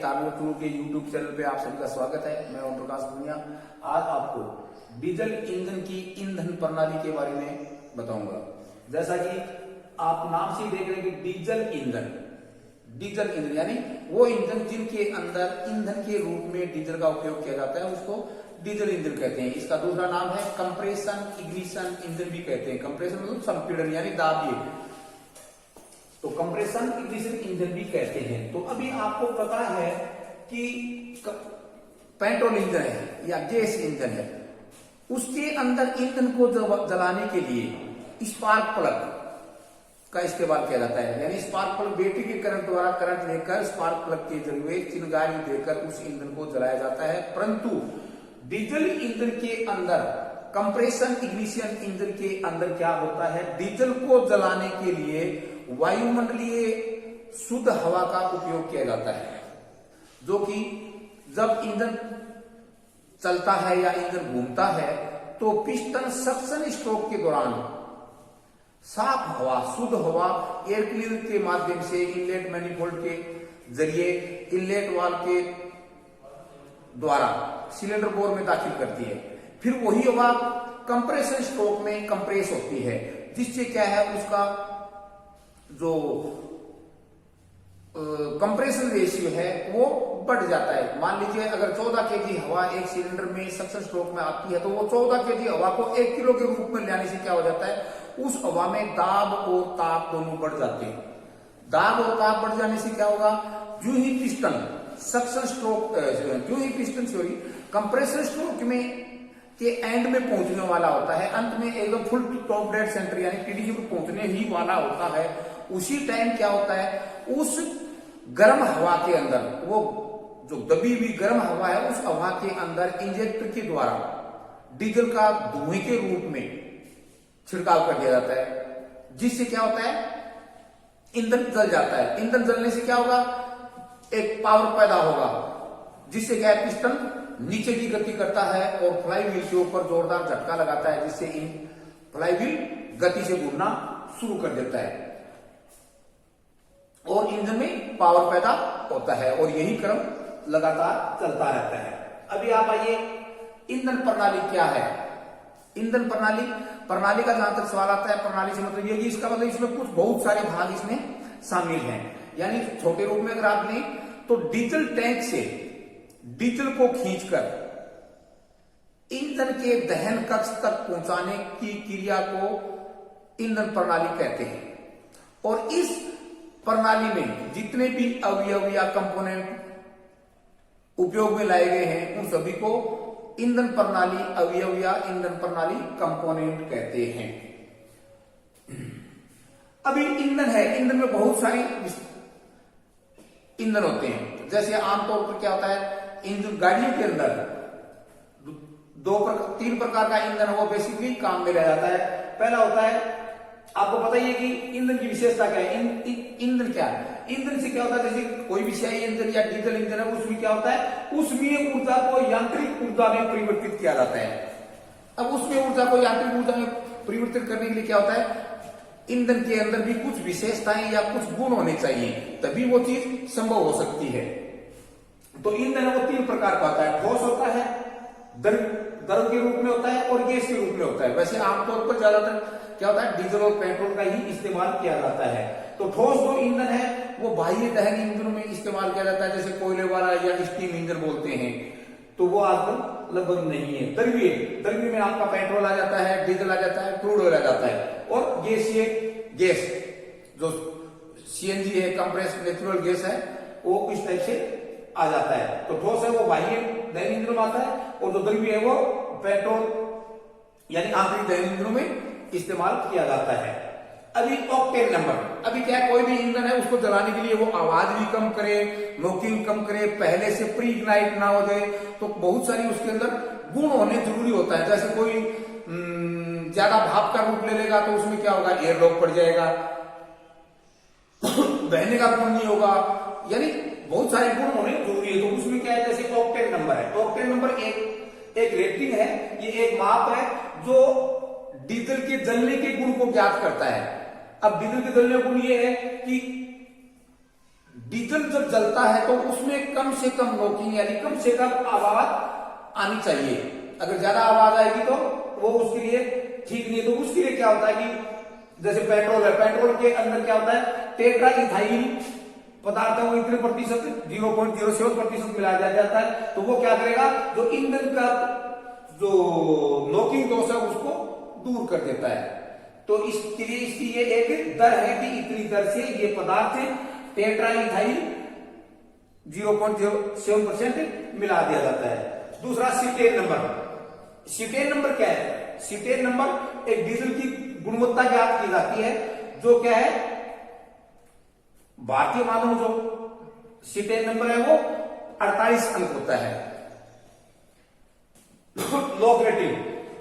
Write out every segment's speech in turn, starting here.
कार्बो tour के YouTube channel पे आप सभी का स्वागत है। मैं ओम प्रकाश पूनिया। आज आपको डीजल इंजन की ईंधन प्रणाली के बारे में बताऊंगा। जैसा कि आप नाम से देख रहे हैं कि डीजल इंजन यानी वो इंजन जिनके अंदर ईंधन के रूप में डीजल का उपयोग किया जाता है, उसको डीजल इंजन कहते हैं। इसका दूसरा नाम है कंप्रेशन इग्निशन इंजन भी कहते हैं। कंप्रेशन मतलब संपीड़न यानी दाबिए, तो कंप्रेशन इग्निशन इंजन भी कहते हैं। तो अभी आपको पता है कि पेट्रोल इंजन है या गैस इंजन है, उसके अंदर ईंधन को जलाने के लिए स्पार्क प्लग का इस्तेमाल किया जाता है। यानी स्पार्क प्लग बैटरी के करंट द्वारा करंट लेकर स्पार्क प्लग के जरिए चिंगारी देकर उस ईंधन को जलाया जाता है। परंतु डीजल इंजन के अंदर, कंप्रेशन इग्निशन इंजन के अंदर क्या होता है, डीजल को जलाने के लिए वायुमंडलीय शुद्ध हवा का उपयोग किया जाता है, जो कि जब इंजन चलता है या इंजन घूमता है तो पिस्टन सक्शन स्ट्रोक के दौरान साफ हवा, शुद्ध हवा एयर क्लीनर के माध्यम से इनलेट मैनिफोल्ड के जरिए इनलेट वाल्व के द्वारा सिलेंडर बोर में दाखिल करती है। फिर वही हवा कंप्रेशन स्ट्रोक में कंप्रेस होती है, जिससे क्या है, उसका जो कंप्रेशन रेशियो है वो बढ़ जाता है। मान लीजिए अगर 14 केजी हवा एक सिलेंडर में सक्शन स्ट्रोक में आती है, तो वो 14 केजी हवा को 1 किलो के रूप में लाने से क्या हो जाता है, उस हवा में दाब और ताप दोनों बढ़ जाते हैं। दाब और ताप बढ़ जाने से क्या होगा, जो ही पिस्टन कंप्रेसर स्ट्रोक में के एंड में पहुंचने वाला होता है, अंत में एकदम फुल टॉप डेड सेंटर यानी टीडीजी पर पहुंचने ही वाला होता है, उसी टाइम क्या होता है, उस गर्म हवा के अंदर, वो जो दबी हुई गर्म हवा है, उस हवा के अंदर इंजेक्टर के द्वारा डीजल का धुएं के रूप में छिड़काव कर दिया जाता है, जिससे क्या होता है, ईंधन जल जाता है। ईंधन जलने से क्या होगा, एक पावर पैदा होगा, जिससे क्या है, पिस्टन नीचे की गति करता है और फ्लाईव्हील के ऊपर जोरदार झटका लगाता है, जिससे फ्लाईव्हील गति से घूमना शुरू कर देता है और इंजन में पावर पैदा होता है, और यही क्रम लगातार चलता रहता है। अभी आप आइए, ईंधन प्रणाली क्या है। ईंधन प्रणाली का जहां तक सवाल आता है, प्रणाली से मतलब ये, इसका मतलब इसमें कुछ बहुत सारे भाग इसमें शामिल हैं। यानी छोटे रूप में अगर आप लें तो डीजल टैंक से डीजल को खींचकर ईंधन के दहन कक्ष तक पहुंचाने की क्रिया को ईंधन प्रणाली कहते हैं। और इस प्रणाली में जितने भी अवयव या कंपोनेंट उपयोग में लाए गए हैं, उन सभी को ईंधन प्रणाली अवयव या ईंधन प्रणाली कंपोनेंट कहते हैं। अभी ईंधन है, ईंधन में बहुत सारी ईंधन होते हैं। जैसे आमतौर पर क्या होता है, इंजन गाड़ियों के अंदर 3 प्रकार का ईंधन वो बेसिकली काम में रह जाता है। पहला होता है, आपको पता ही है कि ईंधन की विशेषता क्या है। ईंधन क्या है, ईंधन से क्या होता है, जैसे कोई भी शाही इंजन या डीजल इंजन है, उसमें क्या होता है, उसमें ऊर्जा को यांत्रिक ऊर्जा में परिवर्तित किया जाता है। अब उसमें ऊर्जा को यांत्रिक ऊर्जा में परिवर्तित करने के लिए क्या होता है, ईंधन के अंदर भी कुछ विशेषताएं या कुछ गुण होने चाहिए, तभी वो चीज संभव हो सकती है। तो ईंधन वो 3 प्रकार का होता है, ठोस होता है, द्रव के रूप में होता है और गैस के रूप में होता है। वैसे आमतौर पर ज्यादातर क्या होता है, डीजल और पेट्रोल का ही इस्तेमाल किया जाता है। तो ठोस जो ईंधन है वो बाह्य दहन इंजनों में इस्तेमाल किया जाता है, जैसे कोयले वाला या स्टीम इंजन बोलते हैं, तो वो आजकल लगभग नहीं है। द्रव्य में आपका पेट्रोल आ जाता है, डीजल आ जाता है, क्रूड ऑयल आ जाता है, और गैस जो सीएनजी है, कंप्रेस्ड नेचुरल गैस है, वो इस टाइप से आ जाता है। तो ठोस है वो बाह्य दहन इंजनों में आता है, और जो द्रव्य है वो पेट्रोल यानी आंतरिक दहन इंजनों में इस्तेमाल किया जाता है। अभी ऑक्टेन नंबर, अभी क्या है, कोई भी इंजन है उसको जलाने के लिए वो आवाज भी कम करे, नोकिंग कम करे, पहले से प्री इग्नाइट ना हो जाए, तो बहुत सारी उसके अंदर गुण होने जरूरी होता है। जैसे कोई ज्यादा भाप का रूप ले लेगा तो उसमें क्या होगा, एयर लॉक पड़ जाएगा, बहने का गुण नहीं होगा, यानी बहुत सारे गुण होने जरूरी है। तो उसमें क्या है, जैसे ऑक्टेन नंबर है, ऑक्टेन नंबर एक रेटिंग है, ये एक माप है जो डीजल के जलने के गुण को ज्ञात करता है। अब डीजल के जलने का गुण ये है कि डीजल जब जलता है तो उसमें कम से कम नॉकिंग यानी कम से कम आवाज आनी चाहिए। अगर ज्यादा आवाज आएगी तो वो उसके लिए ठीक नहीं है। तो उसके लिए क्या होता है कि जैसे पेट्रोल है, पेट्रोल के अंदर क्या होता है, टेट्रा इथाइल पदार्थ है वो इतने प्रतिशत 0.07% मिलाया जाता है। तो वो क्या करेगा, जो ईंधन का जो नॉकिंग दोष है उसको दूर कर देता है। तो इसके लिए इसकी ये एक दर है कि इतनी दर से ये पदार्थ टेट्रा इथाइल 0.07% मिला दिया जाता है। दूसरा सीटेन नंबर। सीटेन नंबर क्या है? सीटेन नंबर एक डीजल की गुणवत्ता ज्ञात की जाती है, जो क्या है, भारतीय मानव जो सीटेन नंबर है वो 48 अंक होता है। लो रेटिंग,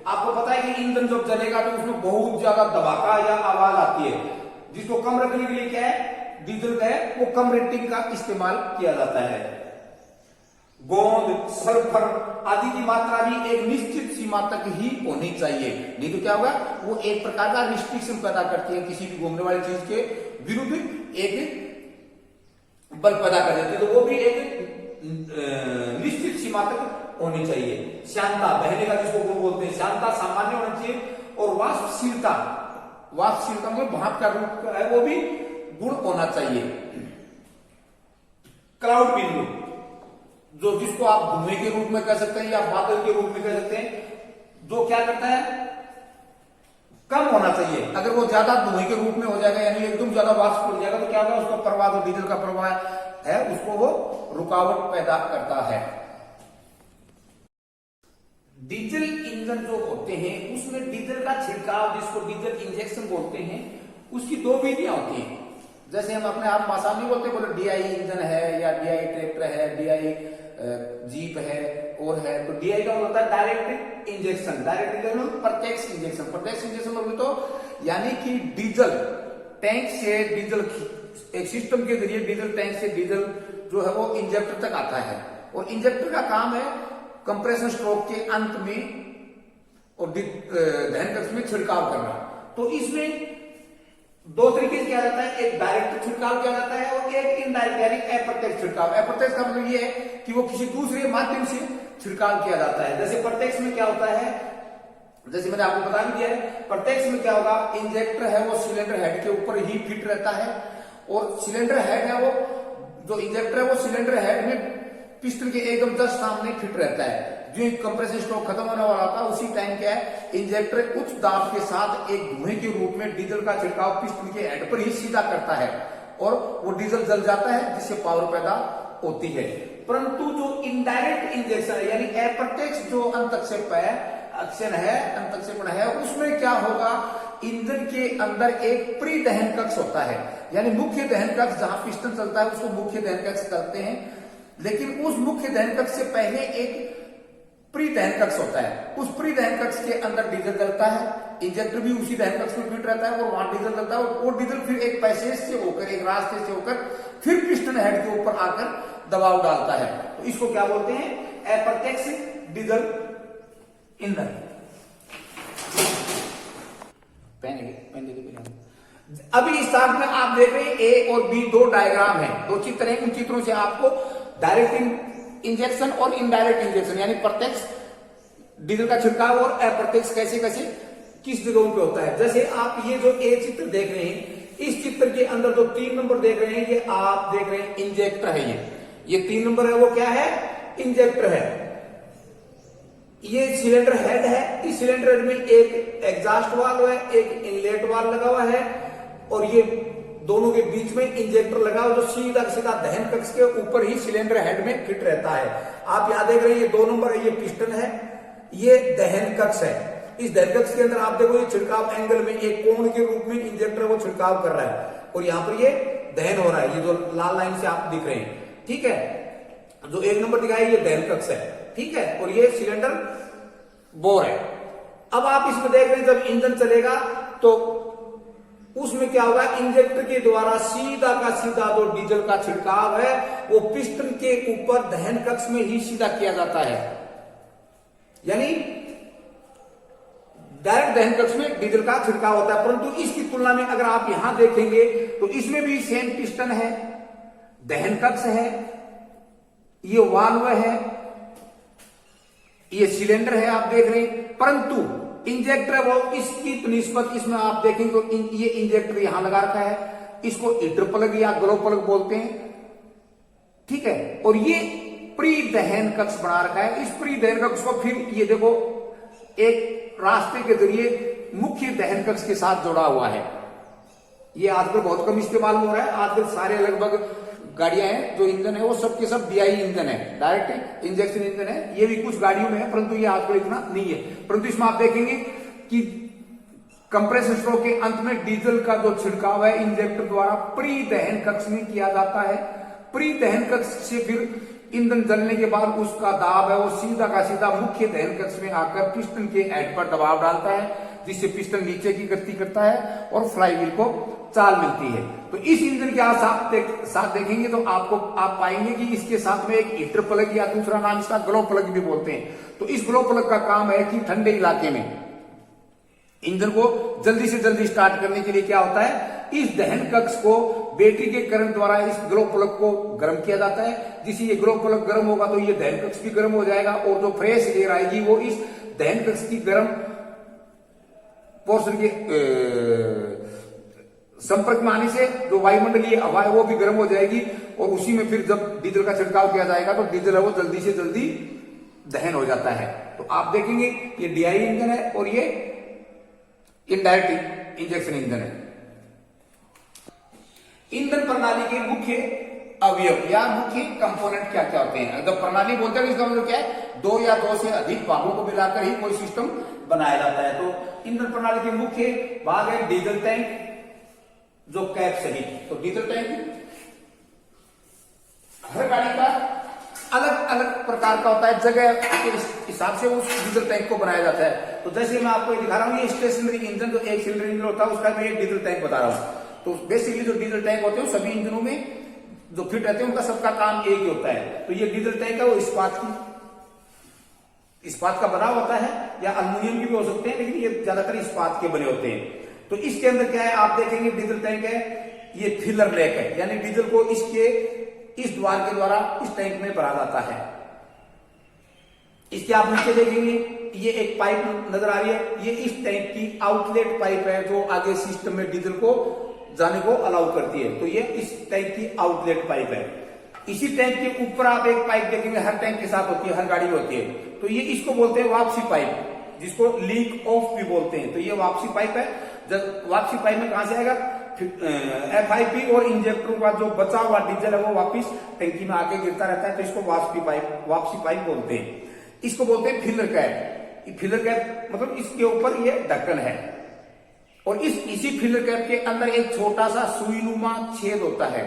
आपको पता है कि ईंधन जब जलेगा तो उसमें बहुत ज्यादा दबाका या आवाज आती है, जिसको कम रखने के लिए क्या है, डीजल का है वो कम रेटिंग का इस्तेमाल किया जाता है। गोंद, सल्फर आदि की मात्रा भी एक निश्चित सीमा तक ही होनी चाहिए, नहीं तो क्या होगा, वो एक प्रकार का रिस्ट्रिक्शन पैदा करती है, किसी भी घूमने वाली चीज के विरुद्ध एक बल पैदा कर देती है। तो वो भी एक निश्चित सीमा तक होनी चाहिए। शांता, बहने का जिसको गुण बोलते हैं, शांता सामान्य होना चाहिए। और वाष्पशीलता, वाष्पशीलता में भाप का रूप है वो भी गुण होना चाहिए। क्लाउड बिंदु, जो जिसको आप धुएं के रूप में कह सकते हैं या बादल के रूप में कह सकते हैं, जो क्या करता है, कम होना चाहिए। अगर वो ज्यादा धुएं के रूप में हो जाएगा यानी एकदम ज्यादा वाष्प हो जाएगा तो क्या होगा, उसका प्रवाह जो डीजल का प्रवाह है उसको वो रुकावट पैदा करता है। डीजल इंजन जो होते हैं उसमें डीजल का छिड़काव, जिसको डीजल इंजेक्शन बोलते हैं, उसकी दो विधियां होती हैं। जैसे हम अपने आप भाषा में बोलते, बोले डीआई इंजन है या डीआई ट्रैक्टर है, डीआई जीप है और है। तो डीआई का मतलब होता है डायरेक्ट इंजेक्शन, डायरेक्ट इंजेक्शन प्रत्यक्ष इंजेक्शन। प्रत्यक्ष इंजेक्शन बोले तो यानी कि डीजल टैंक से डीजल एक सिस्टम के जरिए डीजल टैंक से डीजल जो है वो इंजेक्टर तक आता है, और इंजेक्टर का काम है कंप्रेशन स्ट्रोक के अंत में और दहन कक्ष में छिड़काव करना। तो इसमें दो तरीके से किया जाता है, एक डायरेक्ट छिड़काव किया जाता है और एक इनडायरेक्ट यानी अप्रत्यक्ष छिड़काव। अप्रत्यक्ष का मतलब ये है कि वो किसी दूसरे माध्यम से छिड़काव किया जाता है। जैसे प्रत्यक्ष में क्या होता है, जैसे मैंने आपको बता भी दिया है, प्रत्यक्ष में क्या होगा, इंजेक्टर है वो सिलेंडर हेड के ऊपर ही फिट रहता है, और सिलेंडर हेड है वो जो इंजेक्टर है वो सिलेंडर हेड में पिस्टन के एकदम जस्ट सामने फिट रहता है। जो कंप्रेसर स्ट्रोक खत्म होने वाला था उसी टाइम क्या है, इंजेक्टर उच्च दाब के साथ एक धुएं के रूप में डीजल का छिड़काव पिस्टन के हेड पर ही सीधा करता है और वो डीजल जल जाता है, जिससे पावर पैदा होती है। परंतु जो इनडायरेक्ट इंजेक्शन है यानी अप्रत्यक्ष जो अंतक्षेपण है, उसमें क्या होगा, इंजन के अंदर एक प्री दहन कक्ष होता है, यानी मुख्य दहन कक्ष जहां पिस्टन चलता है उसको मुख्य दहन कक्ष कहते हैं। लेकिन उस मुख्य दहन कक्ष से पहले एक प्री दहन कक्ष होता है। उस प्री दहन कक्ष के अंदर डीजल जलता है, इंजेक्टर भी उसी दहन कक्ष में फिट रहता है और वहां डीजल जलता है, और डीजल फिर एक पैसेज से होकर, एक रास्ते से होकर फिर पिस्टन हेड के ऊपर आकर दबाव डालता है। तो इसको क्या बोलते हैं, अप्रत्यक्ष डीजल ईंधन। अभी इस साथ में आप देख रहे हैं ए और बी दो डायग्राम है, दो चित्र हैं। उन चित्रों से आपको डायरेक्ट इंजेक्शन और इनडायरेक्ट इंजेक्शन यानी प्रत्यक्ष डीजल का छिड़काव और अप्रत्यक्ष कैसे कैसे किस जगहों पे होता है। जैसे आप ये जो ए चित्र देख रहे हैं, इस चित्र के अंदर जो 3 नंबर देख रहे हैं, ये आप देख रहे हैं इंजेक्टर है। ये 3 नंबर है वो क्या है, इंजेक्टर है। ये सिलेंडर हेड है, इस सिलेंडर हेड में एक एग्जॉस्ट वाल्व है, एक इनलेट वाल्व लगा हुआ है, और ये दोनों के बीच में इंजेक्टर लगा हुआ जो सीधा सीधा दहन कक्ष के ऊपर ही सिलेंडर हेड में फिट रहता है। आप यहां देख रहे हैं ये 2 नंबर है, ये पिस्टन है, ये दहन कक्ष है। इस दहन कक्ष के अंदर आप देखो ये छिड़काव एंगल में एक कोण के रूप में इंजेक्टर वो छिड़काव कर रहा है, और यहाँ पर ये दहन हो रहा है, ये जो लाल लाइन से आप दिख रहे हैं, ठीक है। जो 1 नंबर दिखाया ये दहन कक्ष है, ठीक है, और ये सिलेंडर बोर है। अब आप इसमें देख रहे हैं जब इंजन चलेगा तो उसमें क्या होगा, इंजेक्टर के द्वारा सीधा का सीधा जो डीजल का छिड़काव है वो पिस्टन के ऊपर दहन कक्ष में ही सीधा किया जाता है, यानी डायरेक्ट दहन कक्ष में डीजल का छिड़काव होता है। परंतु इसकी तुलना में अगर आप यहां देखेंगे तो इसमें भी सेम पिस्टन है, दहन कक्ष है, ये वाल्व है, ये सिलेंडर है आप देख रहे हैं, परंतु इंजेक्टर वो इसकी निस्बत इसमें आप देखेंगे तो ये इंजेक्टर यहां लगा रखा है, इसको हीटर प्लग या ग्लो प्लग बोलते हैं, ठीक है। और ये प्री दहन कक्ष बना रखा है। इस प्री दहन कक्ष को फिर ये देखो एक रास्ते के जरिए मुख्य दहन कक्ष के साथ जोड़ा हुआ है। ये आजकल बहुत कम इस्तेमाल हो रहा है। आजकल सारे लगभग गाड़ियां हैं जो इंजन है वो सब के सब DI इंजन है, डायरेक्ट इंजेक्शन इंजन है। ये भी कुछ गाड़ियों में है, परंतु ये आजकल इतना नहीं है। परंतु इसमें आप देखेंगे कि कंप्रेसर स्ट्रोक के अंत में डीजल का जो छिड़काव है इंजेक्टर द्वारा प्री दहन कक्ष में किया जाता है। प्री दहन कक्ष से फिर ईंधन जलने के बाद उसका दाब है वो सीधा का सीधा मुख्य दहन कक्ष में आकर पिस्टन के हेड पर दबाव डालता है, जिससे पिस्टन नीचे की गति करता है और फ्लाईव्हील को चाल मिलती है। तो इस इंजन के साथ देखेंगे तो आप पाएंगे कि इसके साथ में एक हीटर प्लग या दूसरा नाम इसका ग्लो प्लग भी बोलते हैं। तो इस ग्लो प्लग का काम है कि ठंडे इलाके में इंजन को जल्दी से जल्दी स्टार्ट करने के लिए क्या होता है, इस दहन कक्ष को बैटरी के करंट द्वारा इस ग्लो प्लग को गर्म किया जाता है। जिससे ये ग्लो प्लग गर्म होगा तो ये दहन कक्ष भी गर्म हो जाएगा और जो फ्रेश एयर आएगी वो इस दहन कक्ष की गर्म पोर्शन के संपर्क में आने से जो वायुमंडलीय हवा है वो भी गर्म हो जाएगी और उसी में फिर जब डीजल का छिड़काव किया जाएगा तो डीजल है वो जल्दी से जल्दी दहन हो जाता है। तो आप देखेंगे ये DI इंजन है और ये इनडायरेक्ट इंजेक्शन इंजन है। ईंधन प्रणाली के मुख्य अवयव या मुख्य कंपोनेंट क्या क्या होते हैं। जब प्रणाली बोलते हैं इसका मतलब क्या है, दो या दो से अधिक भागों को मिलाकर ही कोई सिस्टम बनाया जाता है। तो ईंधन प्रणाली के मुख्य भाग है डीजल टैंक जो कैप सहित। तो डीजल टैंक हर गाड़ी का अलग अलग प्रकार का होता है, जगह के हिसाब से उस डीजल टैंक को बनाया जाता है। तो जैसे मैं आपको दिखा रहा हूं ये स्टेशनरी इंजन जो एक सिलेंडर इंजन होता है उसका मैं एक डीजल टैंक बता रहा हूं। तो बेसिकली जो डीजल टैंक होते हैं सभी इंजनों में जो फिट रहते हैं उनका सबका काम एक ही होता है। तो ये डीजल टैंक है वो इस्पात का बना होता है या अल्युमिनियम के भी हो सकते हैं, लेकिन ये ज्यादातर इस्पात के बने होते हैं। तो इसके अंदर क्या है आप देखेंगे डीजल टैंक है, ये फिलर रैक है, यानी डीजल को इसके इस द्वार के द्वारा इस टैंक में भरा जाता है। इसके आप नीचे देखेंगे ये एक पाइप नजर आ रही है, ये इस टैंक की आउटलेट पाइप है जो आगे सिस्टम में डीजल को जाने को अलाउ करती है। तो ये इस टैंक की आउटलेट पाइप है। इसी टैंक के ऊपर आप एक पाइप देखेंगे, हर टैंक के साथ होती है, हर गाड़ी में होती है। तो ये इसको बोलते हैं वापसी पाइप, जिसको लीक ऑफ भी बोलते हैं। तो ये वापसी पाइप है। जब वापसी पाइप में कहां से आएगा, FIP और इंजेक्टरों का जो बचा हुआ डीजल है वो वापिस टैंकी में आके गिरता रहता है। तो इसको वापसी पाइप बोलते हैं। इसको बोलते हैं फिलर कैप। फिलर कैप मतलब इसके ऊपर ये ढक्कन है और इसी फिलर कैप के अंदर एक छोटा सा सुईनुमा छेद होता है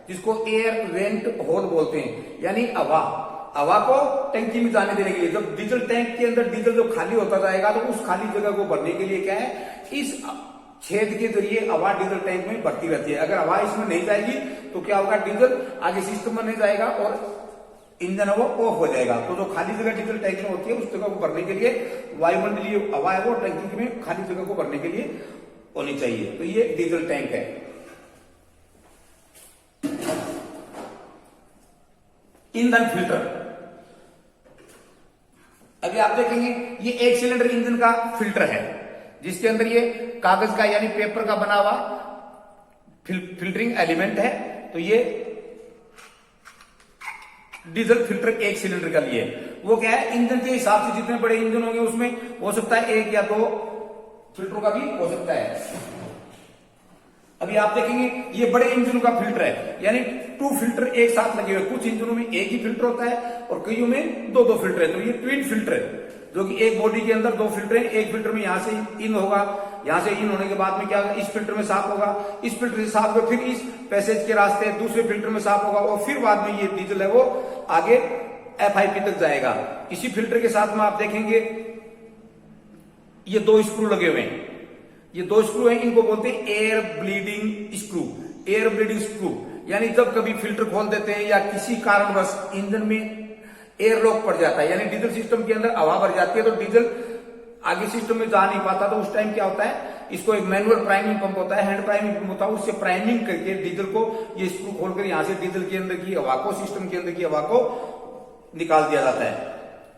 जिसको एयर वेंट होल बोलते हैं, यानी हवा को टैंकी में जाने देने के लिए। जब डीजल टैंक के अंदर डीजल जो खाली होता जाएगा तो उस खाली जगह को भरने के लिए क्या है, इस छेद के जरिए हवा डीजल टैंक में भरती रहती है। अगर हवा इसमें नहीं जाएगी तो क्या होगा, डीजल आगे सिस्टम में नहीं जाएगा और इंजन है वो ऑफ हो जाएगा। तो जो खाली जगह डीजल टैंक में होती है उस जगह को भरने के लिए वायुमंडलीय हवा है वो टैंकी में खाली जगह को भरने के लिए होनी चाहिए। तो ये डीजल टैंक है। ईंधन फिल्टर, अभी आप देखेंगे ये एक सिलेंडर इंजन का फिल्टर है जिसके अंदर ये कागज का यानी पेपर का बना हुआ फिल्टरिंग एलिमेंट है। तो ये डीजल फिल्टर एक सिलेंडर का लिए वो क्या है, इंजन के हिसाब से जितने बड़े इंजन होंगे उसमें हो सकता है एक या दो फिल्टरों का भी हो सकता है। अभी आप देखेंगे ये बड़े इंजनों का फिल्टर है, यानी 2 फिल्टर एक साथ लगे हुए। कुछ इंजनों में एक ही फिल्टर होता है और कईयों में 2-2 फिल्टर है। तो ये ट्विन फिल्टर है जो कि एक बॉडी के अंदर 2 फिल्टर है। एक फिल्टर में यहां से इन होगा, यहां से इन होने के बाद में क्या होगा, इस फिल्टर में साफ होगा, इस फिल्टर से साफ होगा, फिर इस पैसेज के रास्ते दूसरे फिल्टर में साफ होगा और फिर बाद में ये डीजल है वो आगे FIP तक जाएगा। इसी फिल्टर के साथ में आप देखेंगे ये 2 स्क्रू लगे हुए हैं। ये 2 स्क्रू हैं, इनको बोलते हैं air bleeding screw. Air bleeding screw यानी जब कभी फिल्टर खोल देते हैं या किसी कारणवश इंजन में एयर लॉक पड़ जाता है, यानी डीजल सिस्टम के अंदर हवा भर जाती है तो डीजल आगे सिस्टम में जा नहीं पाता, तो उस टाइम क्या होता है इसको एक मैनुअल प्राइमिंग पंप होता है, हैंड प्राइमिंग पंप होता है, उससे प्राइमिंग करके डीजल को ये स्क्रू खोलकर यहाँ से डीजल के अंदर की हवा को, सिस्टम के अंदर की हवा को निकाल दिया जाता है।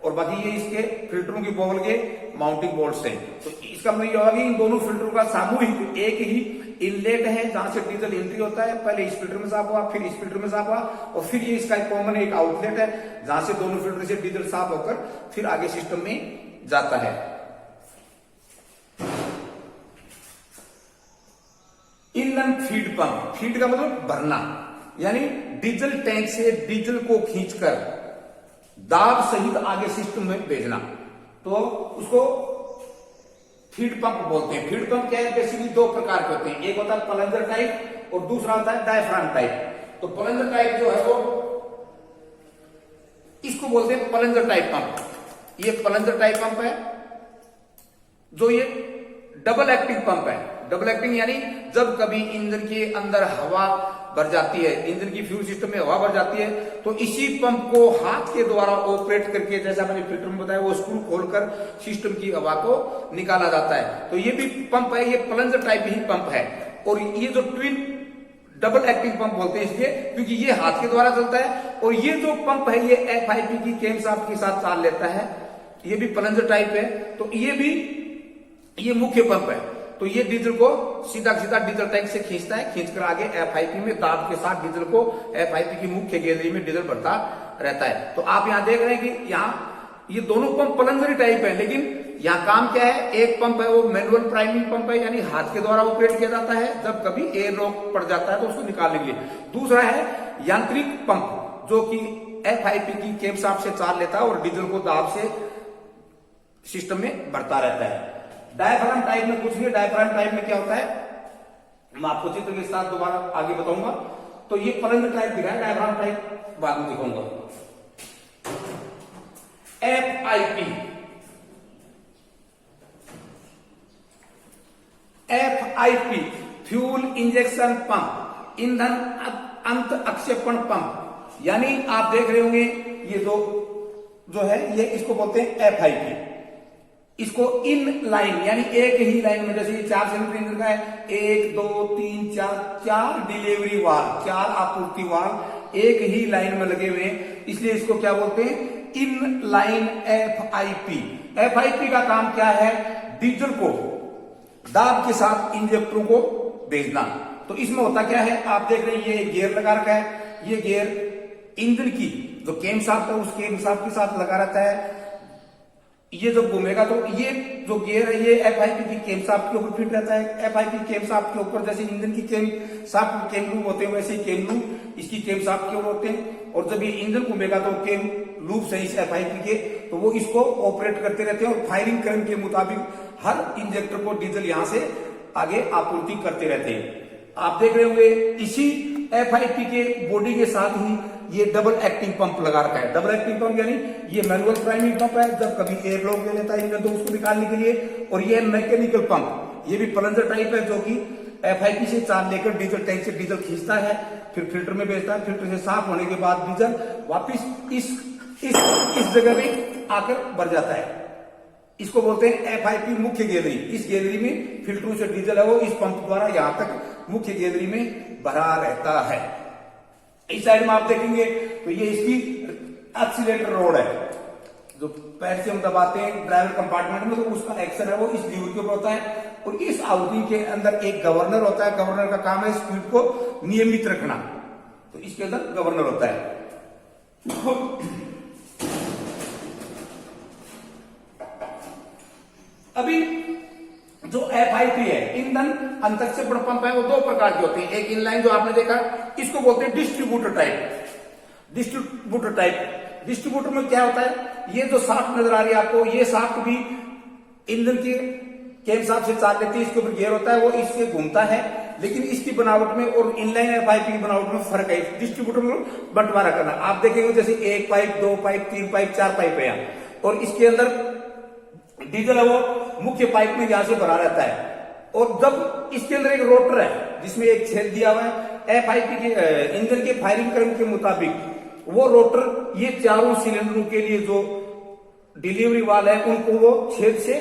और बाकी ये इसके फिल्टरों की बॉल के माउंटिंग बोल्ट्स हैं। तो इसका मतलब ये होगा कि इन दोनों फिल्टरों का सामूहिक एक ही इनलेट है जहां से डीजल एंट्री होता है। पहले इस फिल्टर में साफ हुआ, फिर इस फिल्टर में साफ हुआ, और फिर ये इसका एक कॉमन एक आउटलेट है जहां से दोनों फिल्टर से डीजल साफ होकर फिर आगे सिस्टम में जाता है। इंधन फीड पंप, फीड का मतलब भरना, यानी डीजल टैंक से डीजल को खींचकर दाब सहित आगे सिस्टम में भेजना, तो उसको फीड पंप बोलते हैं। फीड पंप क्या है, बेसिकली दो प्रकार के होते हैं, एक होता है प्लंजर टाइप और दूसरा होता है डायफ्राम टाइप। तो प्लंजर टाइप जो है वो इसको बोलते हैं प्लंजर टाइप पंप। ये प्लंजर टाइप पंप है, जो ये डबल एक्टिंग पंप है। डबल एक्टिंग यानी जब कभी इंजन के अंदर हवा भर जाती है, इंजन की फ्यूल सिस्टम में हवा भर जाती है, तो इसी पंप को हाथ के द्वारा ऑपरेट करके, जैसा मैंने फिल्टर में बताया, वो स्क्रू खोलकर सिस्टम की हवा को निकाला जाता है। तो ये भी पंप है, ये प्लंजर टाइप ही पंप है। और ये जो ट्विन डबल एक्टिंग पंप बोलते हैं इसलिए क्योंकि ये हाथ के द्वारा चलता है, और ये जो पंप है ये FIP की कैमशाफ्ट के साथ चाल लेता है। ये भी प्लंजर टाइप है। तो ये मुख्य पंप है। तो ये डीजल को सीधा सीधा डीजल टैंक से खींचता है, खींचकर आगे FIP में दाब के साथ डीजल को FIP की मुख्य गैलरी में डीजल भरता रहता है। तो आप यहां देख रहे हैं कि यहाँ ये दोनों पंप प्लंजर टाइप है, लेकिन यहाँ काम क्या है, एक पंप है वो मैनुअल प्राइमिंग पंप है, यानी हाथ के द्वारा ऑपरेट किया जाता है, जब कभी एयर लॉक पड़ जाता है तो उसको निकालने के लिए। दूसरा है यांत्रिक पंप, जो कि FIP की कैमशाफ्ट से चाल लेता है और डीजल को दाब से सिस्टम में भरता रहता है। डायफ्राम टाइप में कुछ नहीं, डायफ्राम टाइप में क्या होता है मैं आपको चित्र के साथ दोबारा आगे बताऊंगा। तो ये प्लंजर टाइप दिखा है, डायफ्राम टाइप बाद में दिखाऊंगा। FIP फ्यूल इंजेक्शन पंप, ईंधन अंत अक्षेपण पंप, यानी आप देख रहे होंगे ये दो जो है ये इसको बोलते हैं FIP। इसको इन लाइन यानी एक ही लाइन में, जैसे ये 4 सिलेंडर इंजन का है, 1 2 3 4 डिलीवरी वाल्व, 4 आपूर्ति वाल्व एक ही लाइन में लगे हुए हैं, इसलिए इसको क्या बोलते हैं, इन लाइन FIP। FIP का काम क्या है, डीजल को दाब के साथ इंजेक्टरों को भेजना। तो इसमें होता क्या है, आप देख रहे हैं ये गियर लगा रखा है, ये गियर इंजन की जो कैमशाफ्ट है उस कैमशाफ्ट के साथ लगा रहता है। ये जब घूमेगा तो ये जो गियर है ये FIP की कैमशाफ्ट के ऊपर फिट रहता है। FIP कैमशाफ्ट के ऊपर जैसे इंजन की कैमशाफ्ट केम लूप होते हैं, वैसे ही केम लूप इसकी कैमशाफ्ट के ऊपर होते हैं। और जब ये इंजन घूमेगा तो केम लूप से इस FIP के, तो वो इसको ऑपरेट करते रहते हैं और फायरिंग करंट के मुताबिक हर इंजेक्टर को डीजल यहां से आगे आपूर्ति करते रहते हैं। आप देख रहे होंगे इसी FIP के बॉडी के साथ ही ये डबल एक्टिंग पंप लगा रखा है। डबल एक्टिंग पंप यानी ये मैनुअल प्राइमिंग पंप है, जब कभी एयर लॉक ले लेता है इंजन तो उसको निकालने के लिए। और ये मैकेनिकल पंप, ये भी प्लंजर टाइप है, जो कि FIP से चाल लेकर डीजल टैंक से डीजल खींचता है, फिर फिल्टर में भेजता है, फिल्टर से साफ होने के बाद डीजल वापिस इस जगह में आकर भर जाता है। इसको बोलते हैं FIP मुख्य गैलरी। इस गैलरी में फिल्टरों से डीजल है वो इस पंप द्वारा यहां तक मुख्य गैलरी में भरा रहता है। इस साइड में आप देखेंगे तो ये इसकी एक्सीलेटर रोड है, जो पैर से हम दबाते हैं ड्राइवर कंपार्टमेंट में, तो उसका एक्शन है वो इस लीवर के ऊपर होता है। और इस अवधि के अंदर एक गवर्नर होता है, गवर्नर का काम है स्पीड को नियमित रखना, तो इसके अंदर गवर्नर होता है। अभी जो FIP है, ईंधन अंतःक्षेपण पंप है, वो दो प्रकार के होते हैं। एक इनलाइन जो आपने देखा, इसको बोलते हैं डिस्ट्रीब्यूटर टाइप। डिस्ट्रीब्यूटर में क्या होता है, ये जो शाफ्ट नजर आ रही है आपको, ये शाफ्ट भी ईंधन के कैमशाफ्ट से चाल लेती है, इसके ऊपर गियर होता है, वो इससे घूमता है। लेकिन इसकी बनावट में और इनलाइन FIP की बनावट में फर्क है। डिस्ट्रीब्यूटर में बंटवारा करना, आप देखेंगे जैसे 1 पाइप 2 पाइप 3 पाइप 4 पाइप है यहाँ, और इसके अंदर डीजल है वो मुख्य पाइप में यहां से भरा रहता है। और जब इसके अंदर एक रोटर है जिसमें एक छेद दिया हुआ है, FIP के इंजन के फायरिंग करंट के मुताबिक वो रोटर ये चारों सिलेंडरों के लिए जो डिलीवरी वाल है उनको वो छेद से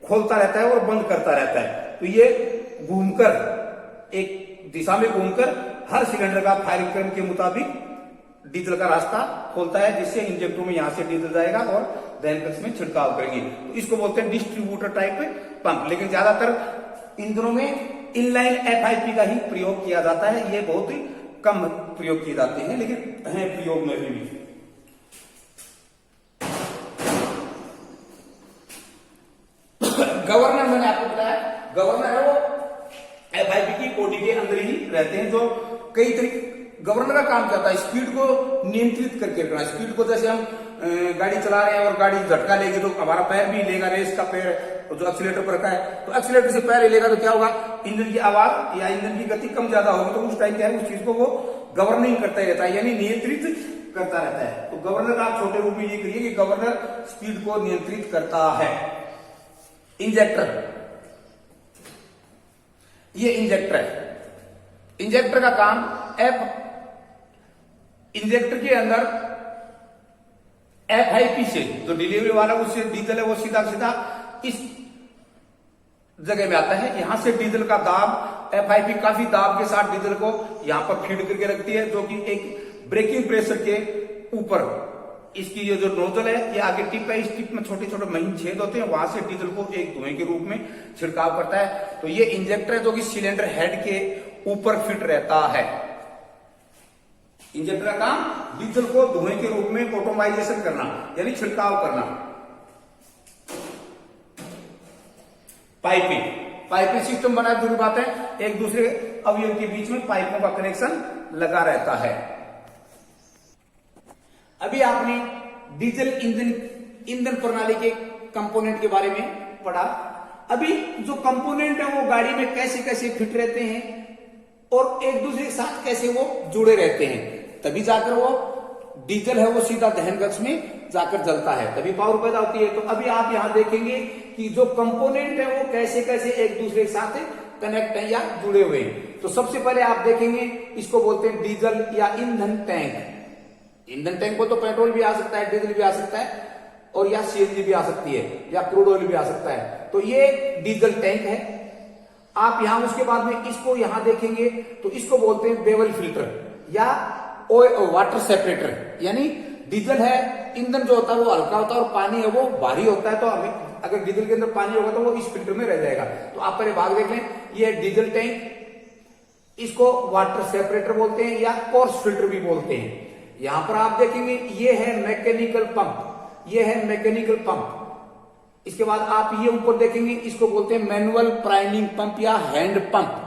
खोलता रहता है और बंद करता रहता है। तो ये घूमकर एक दिशा में घूमकर हर सिलेंडर का फायरिंग क्रम के मुताबिक डीजल का रास्ता खोलता है, जिससे इंजेक्टर में यहां से डीजल जाएगा और दहन कक्ष में छिड़काव करेगी। तो इसको बोलते हैं डिस्ट्रीब्यूटर टाइप पंप। लेकिन ज्यादातर इंजनों में इनलाइन FIP का ही प्रयोग किया जाता है। ये बहुत ही कम प्रयोग किए जाते हैं, लेकिन हैं प्रयोग में भी। गवर्नर मैंने आपको बताया, गवर्नर है वो FIP की बॉडी के अंदर ही रहते हैं, जो कई तरीके। गवर्नर का काम क्या होता है? स्पीड को नियंत्रित करके रखना। स्पीड को जैसे हम गाड़ी चला रहे हैं और गाड़ी झटका लेगी तो हमारा पैर भी लेगा, रेस का पैर जो एक्सीलेटर पर रखा है, तो एक्सीलेटर से पैर लेगा तो क्या होगा? इंजन की आवाज या इंजन की गति कम ज्यादा होगी। तो उस टाइम क्या है, उस चीज को वो गवर्निंग करता ही रहता है, यानी नियंत्रित करता रहता है। तो गवर्नर का आप छोटे रूप में ये करिए कि गवर्नर स्पीड को नियंत्रित करता है। इंजेक्टर, ये इंजेक्टर है। इंजेक्टर का काम इंजेक्टर के अंदर FIP से जो डिलीवरी वाला उससे डीजल है वो सीधा सीधा इस जगह में आता है। यहां से डीजल का दाब, FIP काफी दाब के साथ डीजल को यहां पर फीड करके रखती है, जो कि एक ब्रेकिंग प्रेशर के ऊपर इसकी ये जो नोजल है, ये आगे टिप है, इस टिप में छोटे छोटे महीन छेद होते हैं, वहां से डीजल को एक धुएं के रूप में छिड़काव करता है। तो ये इंजेक्टर है जो कि सिलेंडर हेड के ऊपर फिट रहता है। इंजेक्टर का काम डीजल को धुएं के रूप में ऑटोमाइजेशन करना, यानी छिड़काव करना। पाइपिंग सिस्टम बना, दूसरी बात है, एक दूसरे अवयव के बीच में पाइपों का कनेक्शन लगा रहता है। अभी आपने डीजल ईंधन प्रणाली के कंपोनेंट के बारे में पढ़ा। अभी जो कंपोनेंट है वो गाड़ी में कैसे कैसे फिट रहते हैं और एक दूसरे के साथ कैसे वो जुड़े रहते हैं, तभी जाकर वो डीजल है वो सीधा दहन कक्ष में जाकर जलता है, तभी पावर पैदा होती है। तो अभी आप यहां देखेंगे कि जो कंपोनेंट है वो कैसे कैसे एक दूसरे के साथ कनेक्ट है या जुड़े हुए हैं। तो सबसे पहले आप देखेंगे, इसको बोलते हैं डीजल या ईंधन टैंक। ईंधन टैंक को तो पेट्रोल भी आ सकता है, डीजल भी आ सकता है, और या CNG भी आ सकती है, या क्रूड ऑयल भी आ सकता है। तो ये डीजल टैंक है। आप यहां उसके बाद में इसको यहां देखेंगे तो इसको बोलते हैं बेवल फिल्टर या वाटर सेपरेटर। यानी डीजल है, ईंधन जो होता है वो हल्का होता है और पानी है वो भारी होता है। तो हमें अगर डीजल के अंदर पानी होगा तो वो इस फिल्टर में रह जाएगा। तो आप पहले भाग देख लें, ये डीजल टैंक, इसको वाटर सेपरेटर बोलते हैं या कोर्स फिल्टर भी बोलते हैं। यहां पर आप देखेंगे ये है मैकेनिकल पंप, ये है मैकेनिकल पंप। इसके बाद आप ये ऊपर देखेंगे, इसको बोलते हैं मैनुअल प्राइमिंग पंप या हैंड पंप।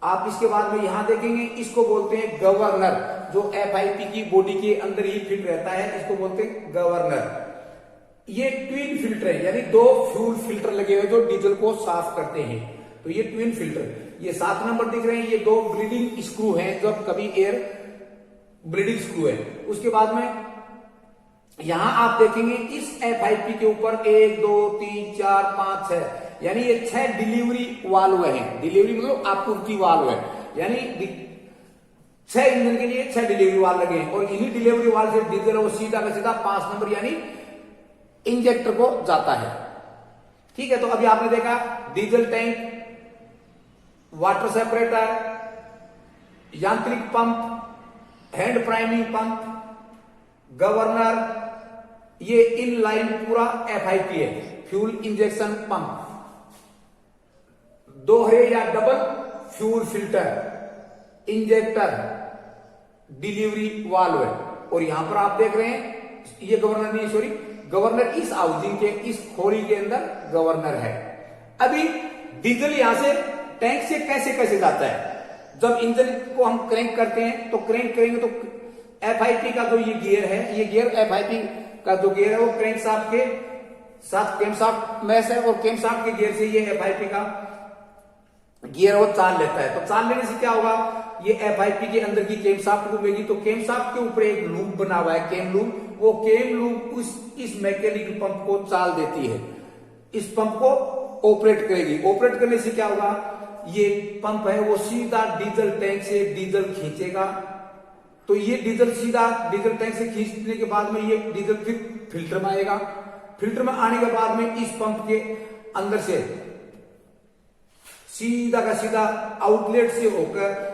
आप इसके बाद में यहां देखेंगे, इसको बोलते हैं गवर्नर, जो FIP की बॉडी के अंदर ही फिट रहता है, इसको बोलते हैं गवर्नर। ये ट्विन फिल्टर है, यानी दो फ्यूल फिल्टर लगे हुए जो डीजल को साफ करते हैं। तो ये ट्विन फिल्टर, ये 7 नंबर दिख रहे हैं, ये 2 ब्लीडिंग स्क्रू हैं, जो कभी एयर ब्लीडिंग स्क्रू है। उसके बाद में यहां आप देखेंगे इस FIP के ऊपर 1 2 3 4 5 6, यानी ये 6 डिलीवरी वाल्व हैं। डिलीवरी मतलब आपूर्ति वाल्व है, यानी 6 इंजन के लिए 6 डिलीवरी वाल्व लगे हैं, और इन्हीं डिलीवरी वाल्व से डीजल वो सीधा का सीधा 5 नंबर यानी इंजेक्टर को जाता है। ठीक है, तो अभी आपने देखा डीजल टैंक, वाटर सेपरेटर, यांत्रिक pump, hand priming pump, governor, ये इन लाइन पूरा FIP है, फ्यूल इंजेक्शन पंप, 2 है या double fuel filter, injector, delivery valve है। और यहां पर आप देख रहे हैं ये गवर्नर नहीं, सॉरी, गवर्नर इस हाउसिंग के इस खोली के अंदर गवर्नर है। अभी डीजल यहां से टैंक से कैसे कैसे जाता है? जब इंजन को हम क्रैंक करते हैं तो क्रैंक करेंगे तो FIP का जो ये गियर है, ये गियर FIP का जो गियर है वो क्रैंक शाफ्ट के साथ कैमशाफ्ट मैश है, और कैमशाफ्ट के गियर से ये FIP का गियर वो चाल लेता है। तो चाल लेने से क्या होगा, ये FIP के अंदर की कैमशाफ्ट घूमेगी, तो कैमशाफ्ट के ऊपर एक लूप बना हुआ है, केम लूप, वो केम लूप इस मैकेनिकल पंप को चाल देती है, इस पंप को ऑपरेट करेगी। ऑपरेट करने से क्या होगा, ये पंप है वो सीधा डीजल टैंक से डीजल खींचेगा। तो ये डीजल सीधा डीजल टैंक से खींचने के बाद में ये डीजल फिर फिल्टर में आएगा। फिल्टर में आने के बाद में इस पंप के अंदर से सीधा का सीधा आउटलेट से होकर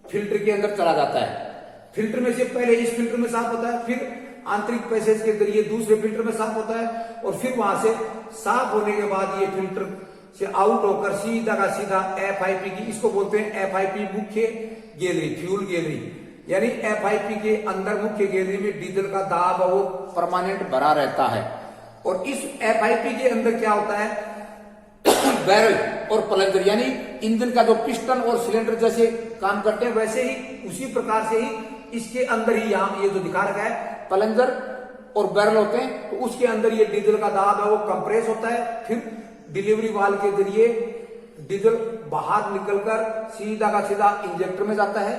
फिल्टर के अंदर चला जाता है। फिल्टर में से पहले इस फिल्टर में साफ होता है, फिर आंतरिक पैसेज के जरिए दूसरे फिल्टर में साफ होता है, और फिर वहां से साफ होने के बाद ये फिल्टर से आउट होकर सीधा का सीधा FIP की, इसको बोलते हैं FIP मुख्य गैलरी, फ्यूल गैलरी, यानी FIP के अंदर मुख्य गैलरी में डीजल का दाब वो परमानेंट भरा रहता है। और इस FIP के अंदर क्या होता है, बैरल और प्लंजर, यानी इंजन का जो पिस्टन और सिलेंडर जैसे काम करते हैं वैसे ही उसी प्रकार से ही इसके अंदर ही यहाँ ये जो दिखा रखा है प्लंजर और बैरल होते हैं, तो उसके अंदर ये डीजल का दाब है वो कंप्रेस होता है, फिर डिलीवरी वाल्व के जरिए डीजल बाहर निकलकर सीधा का सीधा इंजेक्टर में जाता है,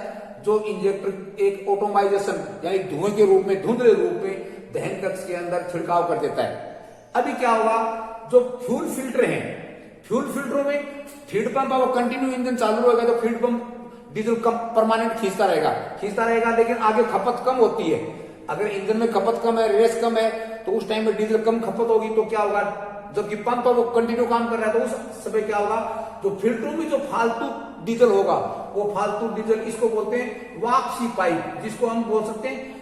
जो इंजेक्टर एक ऑटोमाइजेशन यानी धुएं के रूप में, धुंधले रूप में दहन कक्ष के अंदर छिड़काव कर देता है। अभी क्या होगा, जो फ्यूल फिल्टर हैं, फ्यूल फिल्टरों में फीड पंप वो कंटिन्यू इंजन चालू रहेगा तो फीड पंप डीजल कम परमानेंट खींचता रहेगा, लेकिन आगे खपत कम होती है। अगर इंजन में खपत कम है, रेस कम है, तो उस टाइम में डीजल कम खपत होगी, तो क्या होगा, जबकि पंप वो कंटिन्यू काम कर रहा है तो उस समय क्या होगा, जो फिल्टरों में जो फालतू डीजल होगा वो फालतू डीजल, इसको बोलते हैं वापसी पाइप, जिसको हम बोल सकते हैं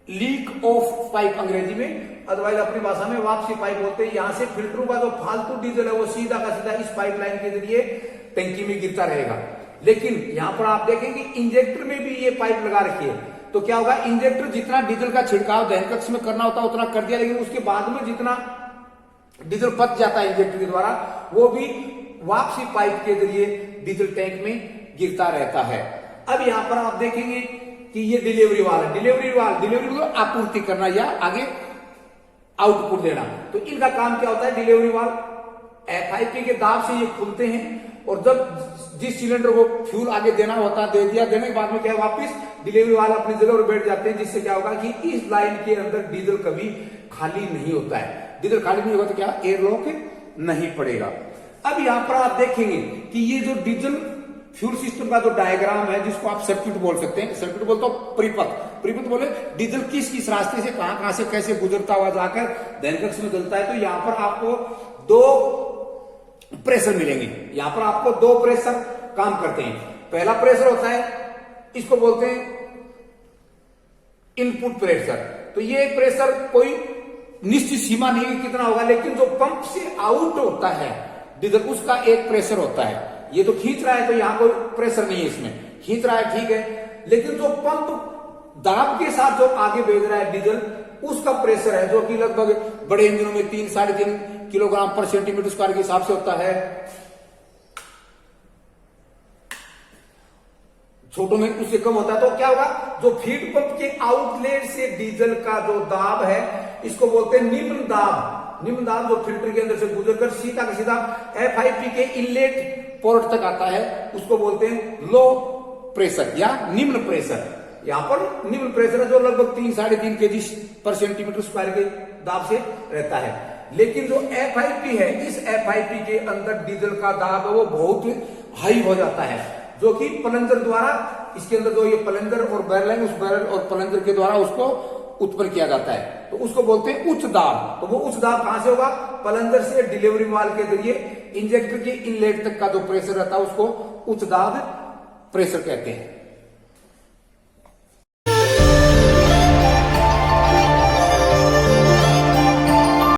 लीक ऑफ पाइप अंग्रेजी में, अदरवाइज अपनी भाषा में वापसी पाइप बोलते हैं। यहां से फिल्टरों का जो फालतू डीजल है वो सीधा का सीधा इस पाइपलाइन के जरिए टंकी में गिरता रहेगा। लेकिन यहां पर आप देखेंगे इंजेक्टर में भी ये पाइप लगा रखी है, तो क्या होगा, इंजेक्टर जितना डीजल का छिड़काव दहन कक्ष में करना होता है उतना कर दिया, लेकिन उसके बाद में जितना डीजल बच जाता है इंजेक्टर के द्वारा वो भी वापसी पाइप के जरिए डीजल टैंक में गिरता रहता है। अब यहां पर आप देखेंगे कि ये डिलीवरी वाल्व, डिलीवरी को आपूर्ति करना या आगे आउटपुट देना, तो इनका काम क्या होता है, डिलीवरी वाल्व FIP के दाब से ये खुलते हैं, और जब जिस सिलेंडर को फ्यूल आगे देना होता है दे दिया, देने के बाद में क्या वापस डिलीवरी वाला अपनी जगह पर बैठ जाते हैं, जिससे क्या होगा कि इस लाइन के अंदर डीजल कभी खाली नहीं होता है। डीजल खाली नहीं होगा तो क्या एयरलॉक नहीं पड़ेगा। अब यहां पर आप देखेंगे कि ये जो डीजल फ्यूल सिस्टम का जो डायग्राम है, जिसको आप सर्किट बोल सकते हैं, सर्किट बोलते हो परिपथ बोले डीजल किस किस रास्ते से कहां से कैसे गुजरता हुआ जाकर दहन कक्ष में जलता है। तो यहां पर आपको दो प्रेशर मिलेंगे, यहां पर आपको दो प्रेशर काम करते हैं। पहला प्रेशर होता है, इसको बोलते हैं इनपुट प्रेशर, तो ये प्रेशर कोई निश्चित सीमा नहीं है कितना होगा, लेकिन जो पंप से आउट होता है डीजल उसका एक प्रेशर होता है। ये तो खींच रहा है तो यहां कोई प्रेशर नहीं है, इसमें खींच रहा है ठीक है, लेकिन जो पंप दाब के साथ जो आगे भेज रहा है डीजल उसका प्रेशर है, जो कि लगभग बड़े इंजनों में 3-3.5 किलोग्राम पर सेंटीमीटर स्क्वायर के हिसाब से होता है, छोटों में उससे कम होता है। तो क्या होगा, जो फीड पंप के आउटलेट से डीजल का जो दाब है इसको बोलते हैं निम्न दाब, जो फिल्टर के अंदर से गुजरकर सीधा का सीधा FIP के इनलेट पोर्ट तक आता है, उसको बोलते हैं लो प्रेशर या निम्न प्रेशर। यहां पर निम्न प्रेशर है जो लगभग 3-3.5 kg पर सेंटीमीटर स्क्वायर के दाब से रहता है। लेकिन जो FIP है, इस FIP के अंदर डीजल का दाब है वो बहुत हाई हो जाता है, जो कि प्लंजर द्वारा, इसके अंदर जो ये प्लंजर और बैरल है, उस बैरल और प्लंजर के द्वारा उसको उत्पन्न किया जाता है, तो उसको बोलते हैं उच्च दाब। तो वो उच्च दाब कहां से होगा, प्लंजर से डिलीवरी वाल्व के जरिए इंजेक्टर के इनलेट तक का जो प्रेशर रहता है उसको उच्च दाब प्रेशर कहते हैं।